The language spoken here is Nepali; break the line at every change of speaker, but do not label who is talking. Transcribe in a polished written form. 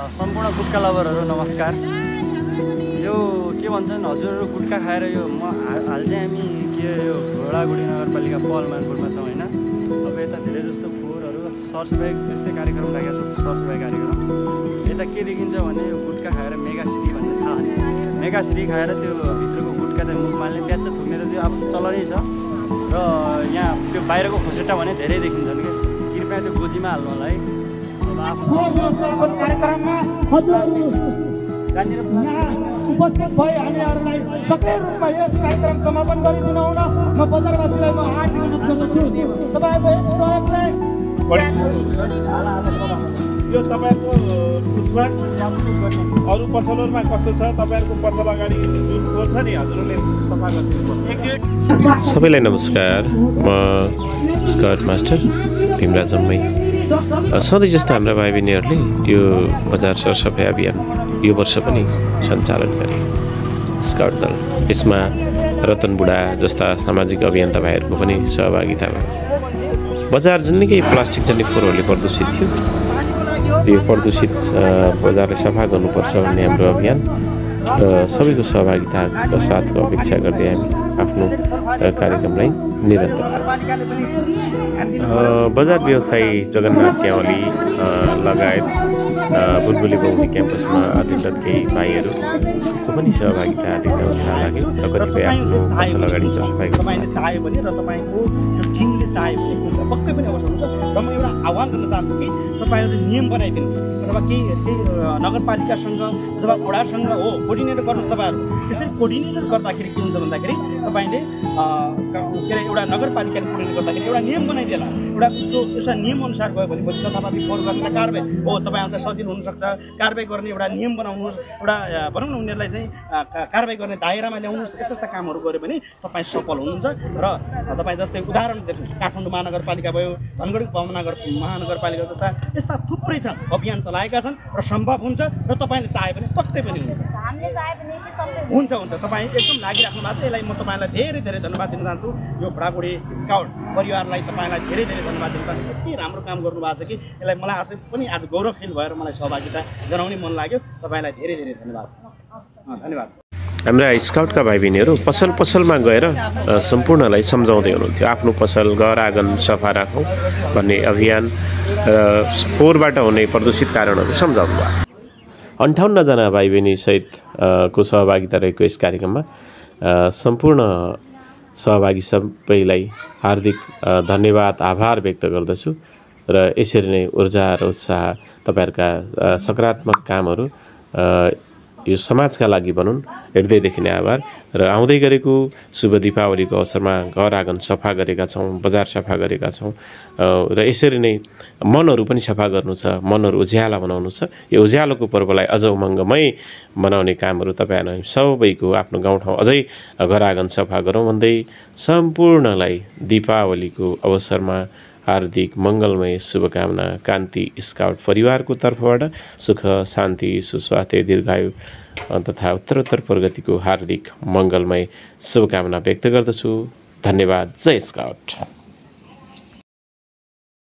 सम्पूर्ण गुटका लभरहरू नमस्कार। यो के भन्छन् हजुरहरू गुटका खाएर यो हाल चाहिँ हामी के यो घोडागुडी नगरपालिका पहलमानपुरमा छौँ होइन। अब यता धेरै जस्तो फोहोरहरू सरसफाइ यस्तै कार्यक्रम लागेको छ, सरसफाइ कार्यक्रम। यता के देखिन्छ भने यो गुटका खाएर मेगाश्री भन्ने थाहा छ, मेगाश्री खाएर त्यो भित्रको गुटका चाहिँ मुख माल्ने प्याच थुक्नेर त्यो अब चलनै छ। र यहाँ त्यो बाहिरको खोसेटा भने धेरै देखिन्छन् कि, कृपया त्यो गोजीमा हाल्नु होला है।
कार्यक्रममा उपस्थित भए हामीहरूलाई सक्रिय रूपमा यस कार्यक्रम समापन गरिदिनु हुन म बजारवासीलाई म हार्दिक अनुरोध गर्दछु। तपाईँको एक सहयोगले
यो तपाईँको उसमा अरू पसलहरूमा कस्तो छ? तपाईँहरूको पसल अगाडि जुन फोहोर छ नि हजुरहरूले सफा गरिदिनु।
सबैलाई नमस्कार, म स्काउट मास्टर भीमराज जम्मै। सधैँ जस्तो हाम्रा भाइ बहिनीहरूले यो बजार सरसफाइ अभियान यो वर्ष पनि सञ्चालन गरे स्काउट दल। यसमा रतन बुढा जस्ता सामाजिक अभियन्ता भाइहरूको पनि सहभागिता भयो। बजार जुनकै प्लास्टिक जन्य फोहोरहरूले प्रदूषित थियो, यो प्रदूषित बजारलाई सफा गर्नुपर्छ भन्ने हाम्रो अभियान र सबैको सहभागिताको साथको अपेक्षा गर्दै हामी आफ्नो कार्यक्रमलाई निरन्तर बजार व्यवसायी जगन्नाथ क्यावली लगायत बुलबुली बौली क्याम्पसमा अध्यक्षत केही भाइहरूको पनि सहभागिता देख्दा उत्साह लाग्यो र कतिपय आफ्नो पसल अगाडि सरसफाइ
तपाईँले चाह्यो भने र तपाईँको यो टिमले चाह्यो भने पक्कै पनि अवसर हुन्छ। र म एउटा आह्वान गर्न चाहन्छु कि तपाईँहरूले नियम बनाइदिनु अथवा केही नगरपालिकासँग अथवा वडासँग हो कोर्डिनेट गर्नुहोस्। तपाईँहरू त्यसरी कोर्डिनेट गर्दाखेरि के हुन्छ भन्दाखेरि तपाईँले के अरे एउटा नगरपालिकाले कोर्डिनेट गर्दाखेरि एउटा नियम बनाइदिएला, एउटा उसको एउटा नियम अनुसार गयो भने भोलि तथामाथि फोहोर गर्ने कारबाही हो तपाईँहरूलाई सजिलो हुनसक्छ। कारबाही गर्ने एउटा नियम बनाउनुहोस्, एउटा भनौँ न उनीहरूलाई चाहिँ कारबाही गर्ने दायरामा ल्याउनुहोस्। यस्ता यस्ता कामहरू गऱ्यो भने तपाईँ सफल हुनुहुन्छ। र तपाईँ जस्तै उदाहरण देख्नुहोस्, काठमाडौँ महानगरपालिका भयो, धनगढी महानगरपालिका जस्ता यस्ता थुप्रै छन्, अभियान चलाएका छन् र सम्भव हुन्छ। र तपाईँले चाह्यो भने पक्कै पनि हुन्छ। तपाईँ एकदम लागिराख्नु भएको छ। यसलाई म तपाईँलाई धेरै धेरै धन्यवाद दिन चाहन्छु। यो घोडागुडी स्काउट परिवारलाई तपाईँलाई धेरै धेरै धन्यवाद दिन चाहन्छु। यति राम्रो काम गर्नुभएको छ कि यसलाई मलाई आफै पनि आज गौरव फिल भएर मलाई सहभागिता जनाउने मन लाग्यो। तपाईँलाई धेरै धेरै धन्यवाद धन्यवाद।
हाम्रा स्काउटका भाइ बहिनीहरू पसल पसलमा गएर सम्पूर्णलाई सम्झाउँदै हुनुहुन्थ्यो आफ्नो पसल घर आँगन सफा राखौँ भन्ने अभियान र फोहोरबाट हुने प्रदूषित कारणहरू सम्झाउनु भयो। 58 जना भाइ बहिनी सहित को सहभागिता रहेको यस कार्यक्रममा सम्पूर्ण सहभागी सबैलाई हार्दिक धन्यवाद आभार व्यक्त गर्दछु। र यसरी नै ऊर्जा र उत्साह तपाईँहरूका सकारात्मक कामहरू यो समाजका लागि बनुन्, हृदयदेखि नै आभार। र आउँदै गरेको शुभ दीपावलीको अवसरमा घर आँगन सफा गरेका छौँ, बजार सफा गरेका छौँ र यसरी नै मनहरू पनि सफा गर्नु छ, मनहरू उज्यालो बनाउनु छ। यो उज्यालोको पर्वलाई अझ उमङ्गमय बनाउने कामहरू तपाईँहरू सबैको आफ्नो गाउँठाउँ अझै घर आँगन सफा गरौँ भन्दै सम्पूर्णलाई दीपावलीको अवसरमा हार्दिक मङ्गलमय शुभकामना कान्ति स्काउट परिवारको तर्फबाट सुख शान्ति सुस्वास्थ्य दीर्घायु तथा उत्तरोत्तर प्रगतिको हार्दिक मङ्गलमय शुभकामना व्यक्त गर्दछु। धन्यवाद। जय स्काउट।